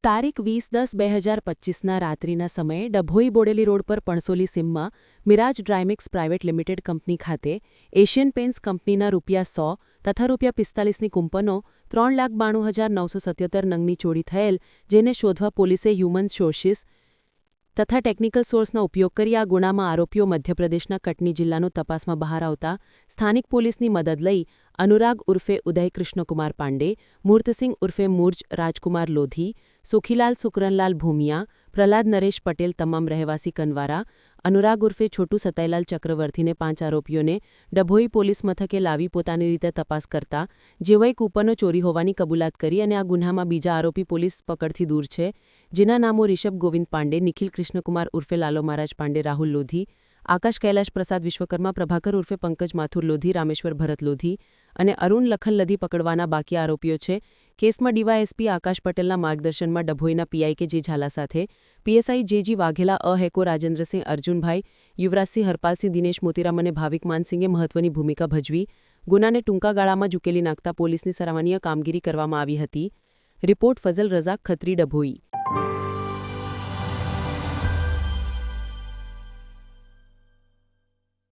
તારીખ 20/10/2025ના રાત્રિના સમયે ડભોઈ બોડેલી રોડ પર પણસોલી સીમમાં મિરાજ ડ્રાયમિક્સ પ્રાઇવેટ લિમિટેડ કંપની ખાતે એશિયન પેઇન્ટ્સ કંપનીના ₹100 તથા ₹45ની કૂપનો 3,92,977 નંગની ચોરી થયેલ, જેને શોધવા પોલીસે હ્યુમન સોર્સિસ તથા ટેકનિકલ સોર્સનો ઉપયોગ કરી આ ગુનામાં આરોપીઓ મધ્યપ્રદેશના કટની જિલ્લાનો તપાસમાં બહાર આવતા સ્થાનિક પોલીસની મદદ લઈ અનુરાગ ઉર્ફે ઉદય કૃષ્ણકુમાર પાંડે, મૂર્તસિંહ ઉર્ફે મૂર્જ રાજકુમાર લોધી, સુખીલાલ સુકરનલાલ ભૂમિયા, પ્રહલાદ નરેશ પટેલ તમામ રહેવાસી કનવારા, અનુરાગ ઉર્ફે છોટુ સતાઈલાલ ચક્રવર્તીને 5 આરોપીઓને ડભોઈ પોલીસ મથકે લાવી પોતાની રીતે તપાસ કરતા જેઓએ કૂપનો ચોરી હોવાની કબૂલાત કરી અને આ ગુન્હામાં બીજા આરોપી પોલીસ પકડથી દૂર છે, જેના નામો રિષભ ગોવિંદ પાંડે, નિખિલ કૃષ્ણકુમાર ઉર્ફે લાલો મહારાજ પાંડે, રાહુલ લોધી, આકાશ કૈલાશ પ્રસાદ વિશ્વકર્મા, પ્રભાકર ઉર્ફે પંકજ માથુર લોધી, રામેશ્વર ભરત લોધી અને અરુણ લખન લધી પકડવાના બાકી આરોપીઓ છે. કેસમાં ડીવાયએસપી આકાશ પટેલના માર્ગદર્શનમાં ડભોઈના પીઆઈ કે જે ઝાલા સાથે પીએસઆઈ જેજી વાઘેલા, હેકો રાજેન્દ્રસિંહ, અર્જુનભાઈ, યુવરાજસિંહ, હરપાલસિંહ, દિનેશ મોતીરામ અને ભાવિક માનસિંગે મહત્વની ભૂમિકા ભજવી ગુનાને ટૂંકા ગાળામાં જ ઉકેલી નાખતા પોલીસની સરાહનીય કામગીરી કરવામાં આવી હતી. રિપોર્ટ ફઝલ રઝાક, ખત્રી, ડભોઈ.